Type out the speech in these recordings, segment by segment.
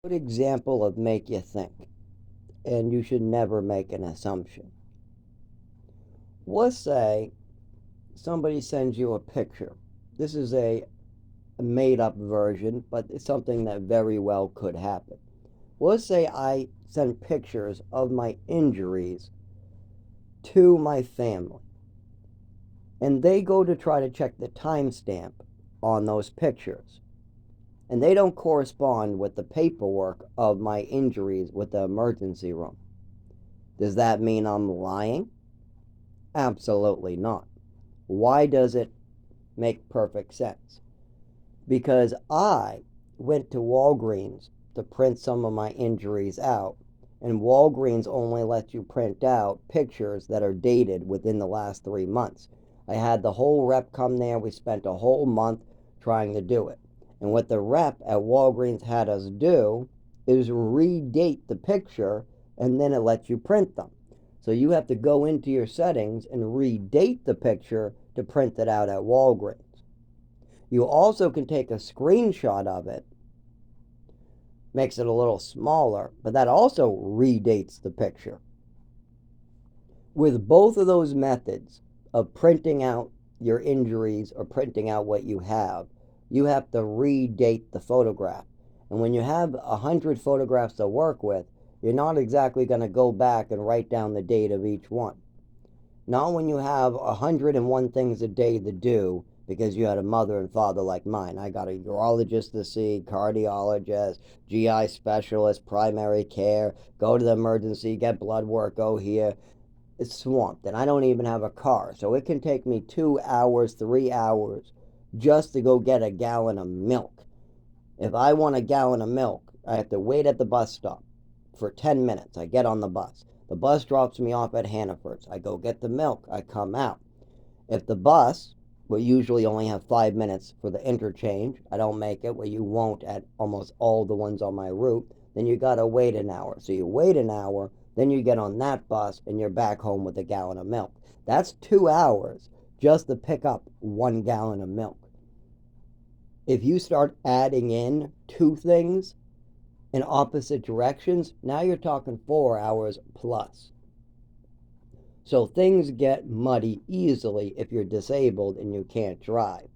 Good example of make you think, and you should never make an assumption. Let's say somebody sends you a picture. This is a made up version, but it's something that very well could happen. Let's say I send pictures of my injuries to my family, and they go to try to check the timestamp on those pictures, and they don't correspond with the paperwork of my injuries with the emergency room. Does that mean I'm lying? Absolutely not. Why does it make perfect sense? Because I went to Walgreens to print some of my injuries out, and Walgreens only lets you print out pictures that are dated within the last 3 months. I had the whole rep come there. We spent a whole month trying to do it. And what the rep at Walgreens had us do is redate the picture, and then it lets you print them. So you have to go into your settings and redate the picture to print it out at Walgreens. You also can take a screenshot of it, makes it a little smaller, but that also redates the picture. With both of those methods of printing out your injuries or printing out what you have to redate the photograph. And when you have 100 photographs to work with, you're not exactly going to go back and write down the date of each one. Not when you have 101 things a day to do because you had a mother and father like mine. I got a urologist to see, cardiologist, GI specialist, primary care, go to the emergency, get blood work, go here. It's swamped, and I don't even have a car. So it can take me 2 hours, 3 hours just to go get a gallon of milk. If I want a gallon of milk, I have to wait at the bus stop for 10 minutes. I get on the bus. The bus drops me off at Hannaford's. I go get the milk. I come out. If the bus will usually only have 5 minutes for the interchange, I don't make it, where you won't at almost all the ones on my route, then you gotta wait an hour. So you wait an hour, then you get on that bus and you're back home with a gallon of milk. That's 2 hours just to pick up 1 gallon of milk. If you start adding in two things in opposite directions, now you're talking 4 hours plus. So things get muddy easily if you're disabled and you can't drive.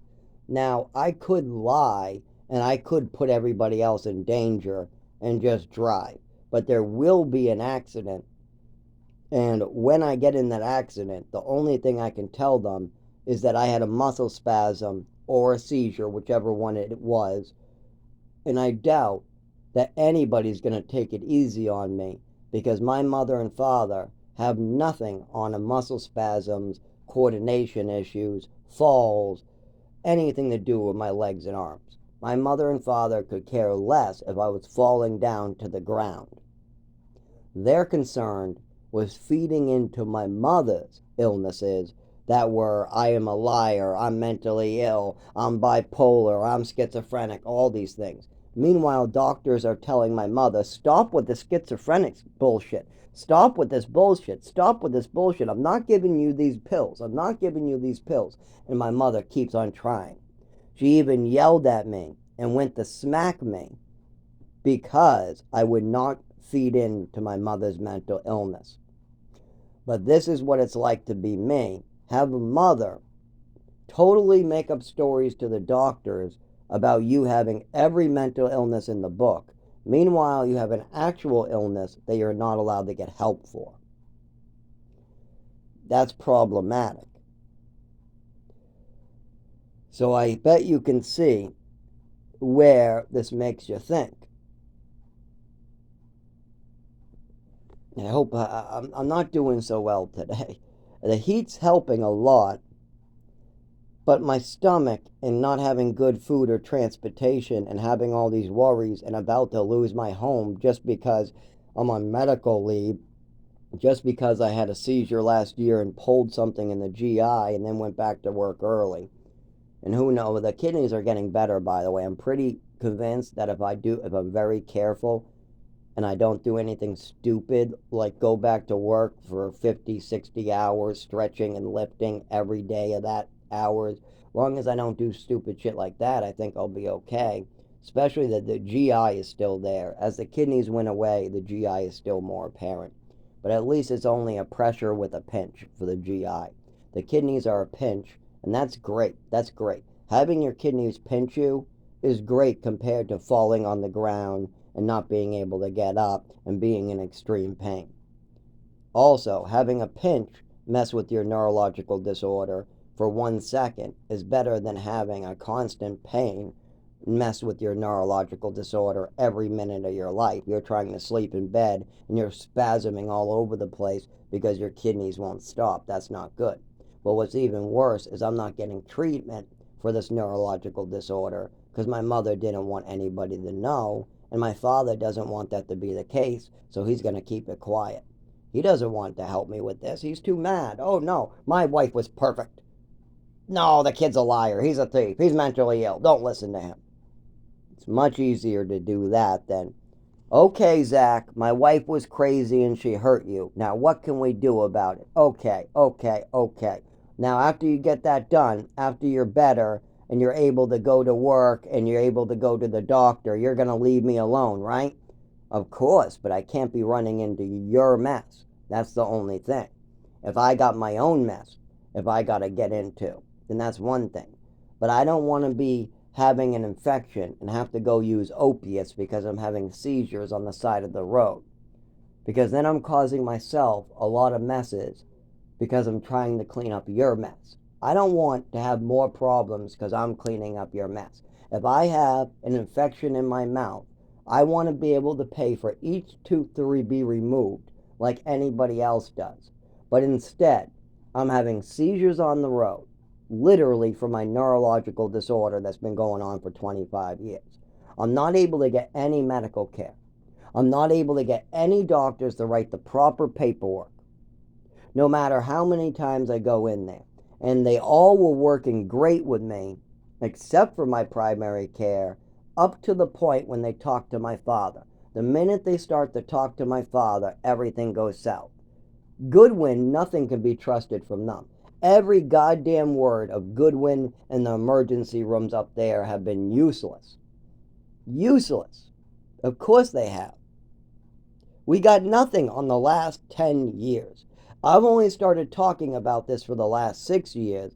Now, I could lie and I could put everybody else in danger and just drive, but there will be an accident. And when I get in that accident, the only thing I can tell them is that I had a muscle spasm or a seizure, whichever one it was. And I doubt that anybody's going to take it easy on me because my mother and father have nothing on a muscle spasms, coordination issues, falls, anything to do with my legs and arms. My mother and father could care less if I was falling down to the ground. Their concern was feeding into my mother's illnesses that were I am a liar, I'm mentally ill, I'm bipolar, I'm schizophrenic, all these things. Meanwhile, doctors are telling my mother, stop with the schizophrenic bullshit. Stop with this bullshit. Stop with this bullshit. I'm not giving you these pills. I'm not giving you these pills. And my mother keeps on trying. She even yelled at me and went to smack me because I would not feed into my mother's mental illness. But this is what it's like to be me. Have a mother totally make up stories to the doctors about you having every mental illness in the book. Meanwhile, you have an actual illness that you're not allowed to get help for. That's problematic. So I bet you can see where this makes you think. I hope I'm not doing so well today. The heat's helping a lot, but my stomach and not having good food or transportation and having all these worries and about to lose my home just because I'm on medical leave, just because I had a seizure last year and pulled something in the GI and then went back to work early. And who knows, the kidneys are getting better, by the way. I'm pretty convinced that if I'm very careful and I don't do anything stupid like go back to work for 50, 60 hours, stretching and lifting every day of that hours, as long as I don't do stupid shit like that, I think I'll be okay. especially that the GI is still there. As the kidneys went away, the GI is still more apparent. But at least it's only a pressure with a pinch for the GI. The kidneys are a pinch, and that's great. That's great. Having your kidneys pinch you is great compared to falling on the ground and not being able to get up and being in extreme pain. Also, having a pinch mess with your neurological disorder for 1 second is better than having a constant pain mess with your neurological disorder every minute of your life. You're trying to sleep in bed and you're spasming all over the place because your kidneys won't stop. That's not good. But what's even worse is I'm not getting treatment for this neurological disorder because my mother didn't want anybody to know, and my father doesn't want that to be the case, so he's going to keep it quiet. He doesn't want to help me with this. He's too mad. Oh no, my wife was perfect. No, the kid's a liar. He's a thief. He's mentally ill. Don't listen to him. It's much easier to do that than, okay, Zach, my wife was crazy and she hurt you. Now, what can we do about it? Okay. Now, after you get that done, after you're better and you're able to go to work and you're able to go to the doctor, you're going to leave me alone, right? Of course, but I can't be running into your mess. That's the only thing. If I got my own mess, if I got to get into, then that's one thing. But I don't want to be having an infection and have to go use opiates because I'm having seizures on the side of the road. Because then I'm causing myself a lot of messes because I'm trying to clean up your mess. I don't want to have more problems because I'm cleaning up your mess. If I have an infection in my mouth, I want to be able to pay for each tooth to be removed like anybody else does. But instead, I'm having seizures on the road, literally from my neurological disorder that's been going on for 25 years. I'm not able to get any medical care. I'm not able to get any doctors to write the proper paperwork, no matter how many times I go in there. And they all were working great with me, except for my primary care, up to the point when they talk to my father. The minute they start to talk to my father, everything goes south. Goodwin, nothing can be trusted from them. Every goddamn word of Goodwin and the emergency rooms up there have been useless. Useless. Of course they have. We got nothing on the last 10 years. I've only started talking about this for the last 6 years,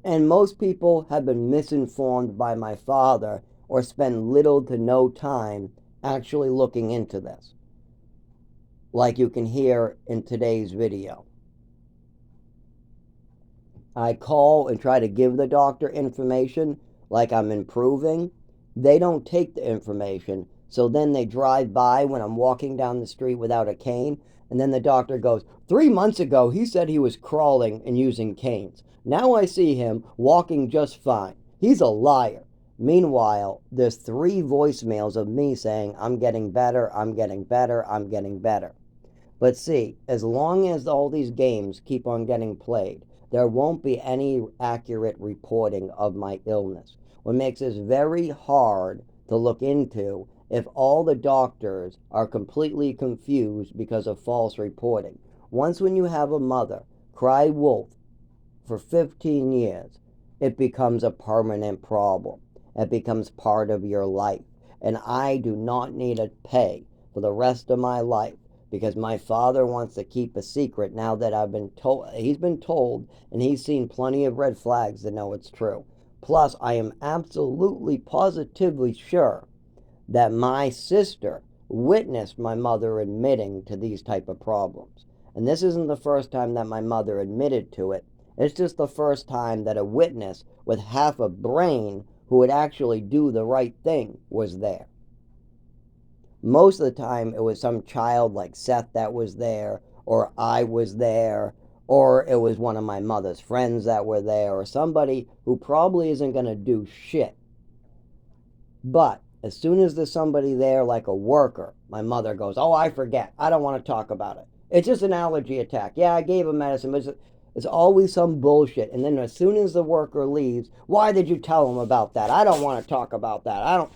and most people have been misinformed by my father or spend little to no time actually looking into this, like you can hear in today's video. I call and try to give the doctor information like I'm improving. They don't take the information, so then they drive by when I'm walking down the street without a cane, and then the doctor goes, 3 months ago he said he was crawling and using canes. Now I see him walking just fine. He's a liar. Meanwhile, there's 3 voicemails of me saying, I'm getting better, I'm getting better, I'm getting better. But see, as long as all these games keep on getting played, there won't be any accurate reporting of my illness. What makes this very hard to look into if all the doctors are completely confused because of false reporting. Once when you have a mother cry wolf for 15 years, it becomes a permanent problem. It becomes part of your life. And I do not need to pay for the rest of my life because my father wants to keep a secret now that I've been told. He's been told, and he's seen plenty of red flags to know it's true. Plus, I am absolutely positively sure that my sister witnessed my mother admitting to these type of problems. And this isn't the first time that my mother admitted to it. It's just the first time that a witness with half a brain who would actually do the right thing was there. Most of the time, it was some child like Seth that was there, or I was there, or it was one of my mother's friends that were there, or somebody who probably isn't going to do shit. But as soon as there's somebody there like a worker, my mother goes, oh, I forget. I don't want to talk about it. It's just an allergy attack. Yeah, I gave him medicine, but it's always some bullshit. And then as soon as the worker leaves, why did you tell him about that? I don't want to talk about that.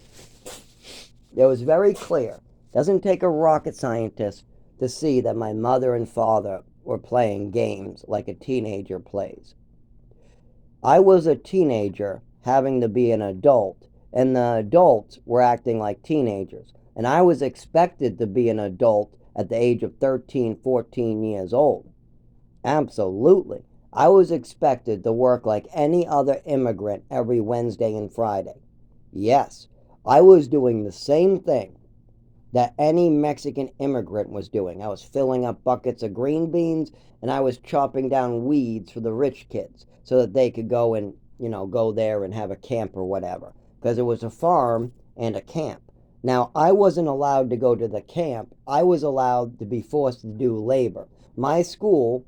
It was very clear. Doesn't take a rocket scientist to see that my mother and father were playing games like a teenager plays. I was a teenager having to be an adult, and the adults were acting like teenagers. And I was expected to be an adult at the age of 13, 14 years old. Absolutely. I was expected to work like any other immigrant every Wednesday and Friday. Yes, I was doing the same thing that any Mexican immigrant was doing. I was filling up buckets of green beans and I was chopping down weeds for the rich kids so that they could go and, go there and have a camp or whatever. Because it was a farm and a camp. Now, I wasn't allowed to go to the camp. I was allowed to be forced to do labor. My school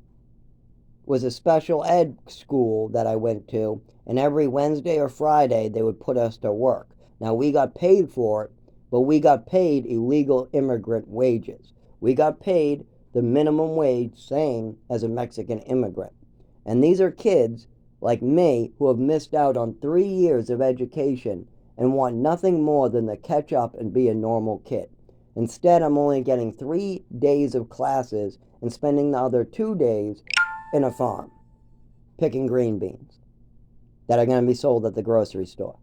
was a special ed school that I went to, and every Wednesday or Friday they would put us to work. Now, we got paid for it, but we got paid illegal immigrant wages. We got paid the minimum wage, same as a Mexican immigrant. And these are kids like me who have missed out on 3 years of education and want nothing more than to catch up and be a normal kid. Instead, I'm only getting 3 days of classes and spending the other 2 days in a farm picking green beans that are going to be sold at the grocery store,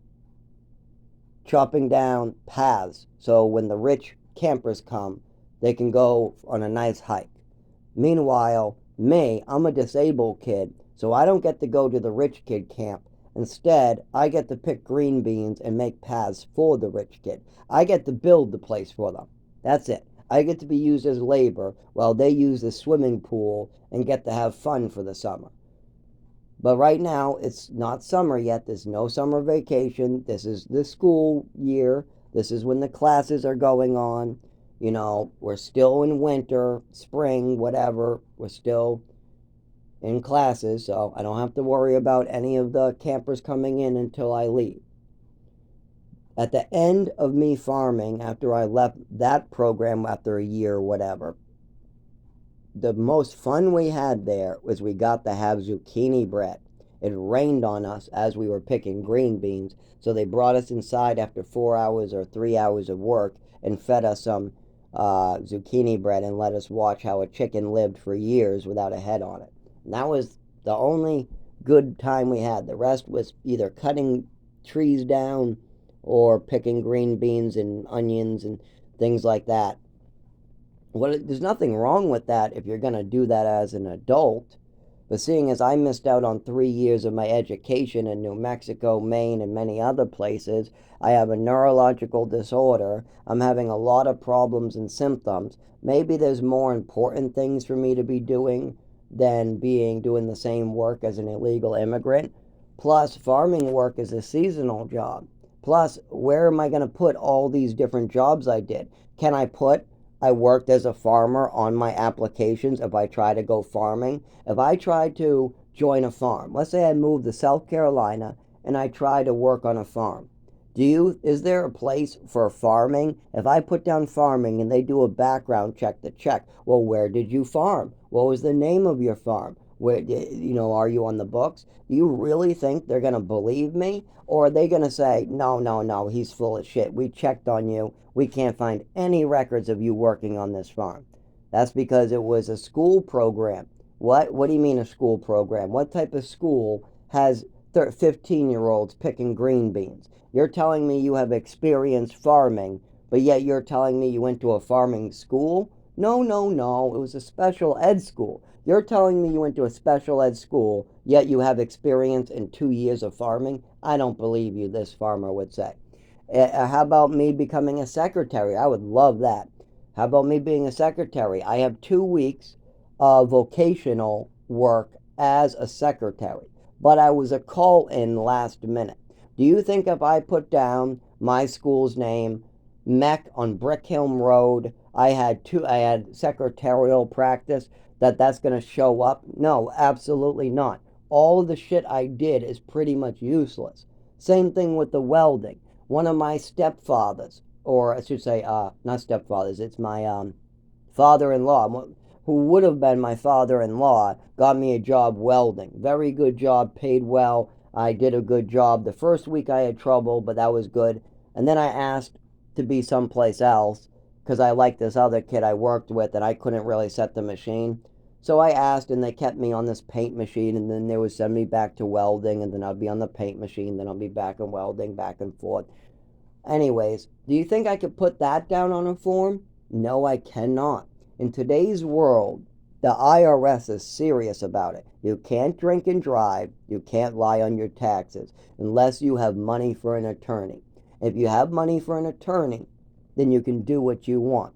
chopping down paths so when the rich campers come, they can go on a nice hike. Meanwhile, I'm a disabled kid, so I don't get to go to the rich kid camp. Instead, I get to pick green beans and make paths for the rich kid. I get to build the place for them. That's it. I get to be used as labor while they use the swimming pool and get to have fun for the summer. But right now, it's not summer yet. There's no summer vacation. This is the school year. This is when the classes are going on. We're still in winter, spring, whatever. We're still in classes, so I don't have to worry about any of the campers coming in until I leave. At the end of me farming, after I left that program after a year or whatever, the most fun we had there was we got to have zucchini bread. It rained on us as we were picking green beans, so they brought us inside after 4 hours or 3 hours of work and fed us some zucchini bread and let us watch how a chicken lived for years without a head on it. And that was the only good time we had. The rest was either cutting trees down or picking green beans and onions and things like that. There's nothing wrong with that if you're going to do that as an adult. But seeing as I missed out on 3 years of my education in New Mexico, Maine, and many other places, I have a neurological disorder. I'm having a lot of problems and symptoms. Maybe there's more important things for me to be doing than doing the same work as an illegal immigrant. Plus, farming work is a seasonal job. Plus, where am I going to put all these different jobs I did? Can I put I worked as a farmer on my applications if I try to go farming? If I try to join a farm, let's say I moved to South Carolina and I try to work on a farm. Is there a place for farming? If I put down farming and they do a background check to check, well, where did you farm? What was the name of your farm? Where, are you on the books? Do you really think they're going to believe me? Or are they going to say, no, he's full of shit. We checked on you. We can't find any records of you working on this farm. That's because it was a school program. What do you mean a school program? What type of school has 15-year-olds picking green beans? You're telling me you have experience farming, but yet you're telling me you went to a farming school? No. It was a special ed school. You're telling me you went to a special ed school, yet you have experience in 2 years of farming? I don't believe you, this farmer would say. How about me becoming a secretary? I would love that. How about me being a secretary? I have 2 weeks of vocational work as a secretary, but I was a call-in last minute. Do you think if I put down my school's name, MEC on Brickhelm Road, I had secretarial practice, that's going to show up? No, absolutely not. All of the shit I did is pretty much useless. Same thing with the welding. One of my stepfathers, or I should say, not stepfathers, it's my father-in-law, who would have been my father-in-law, got me a job welding. Very good job, paid well. I did a good job. The first week I had trouble, but that was good. And then I asked to be someplace else because I liked this other kid I worked with and I couldn't really set the machine. So I asked and they kept me on this paint machine and then they would send me back to welding and then I'd be on the paint machine, then I'll be back in welding, back and forth. Anyways, do you think I could put that down on a form? No, I cannot. In today's world, the IRS is serious about it. You can't drink and drive. You can't lie on your taxes unless you have money for an attorney. If you have money for an attorney, then you can do what you want.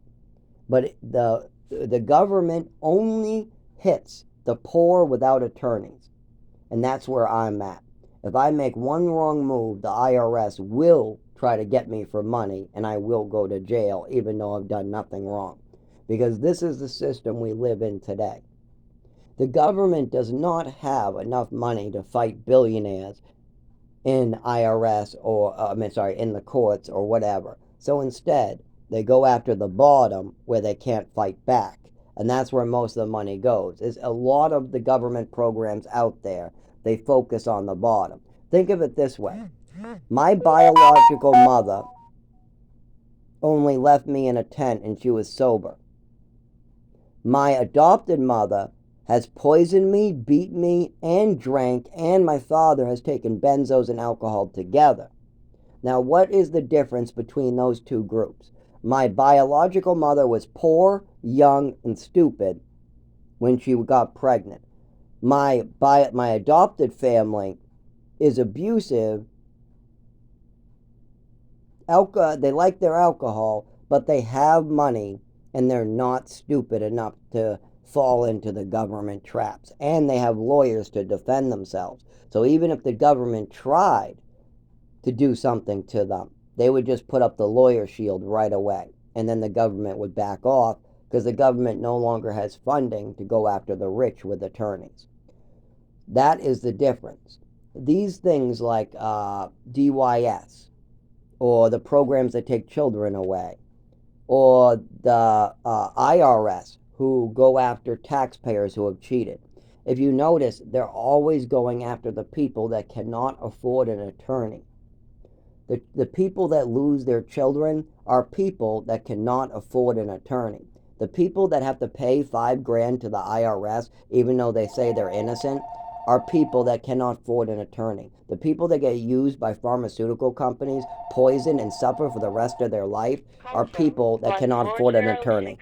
But the government only hits the poor without attorneys. And that's where I'm at. If I make one wrong move, the IRS will try to get me for money, and I will go to jail even though I've done nothing wrong. Because this is the system we live in today. The government does not have enough money to fight billionaires in IRS or, in the courts or whatever. So instead, they go after the bottom where they can't fight back. And that's where most of the money goes. Is a lot of the government programs out there, they focus on the bottom. Think of it this way. My biological mother only left me in a tent and she was sober. My adopted mother has poisoned me, beat me, and drank, and my father has taken benzos and alcohol together. Now, what is the difference between those two groups? My biological mother was poor, young, and stupid when she got pregnant. My adopted family is abusive. They like their alcohol, but they have money, and they're not stupid enough to fall into the government traps. And they have lawyers to defend themselves. So even if the government tried to do something to them, they would just put up the lawyer shield right away. And then the government would back off because the government no longer has funding to go after the rich with attorneys. That is the difference. These things like DYS, or the programs that take children away, or the IRS, who go after taxpayers who have cheated. If you notice, they're always going after the people that cannot afford an attorney. The people that lose their children are people that cannot afford an attorney. The people that have to pay $5,000 to the IRS, even though they say they're innocent, are people that cannot afford an attorney. The people that get used by pharmaceutical companies, poisoned, and suffer for the rest of their life are people that cannot afford an attorney.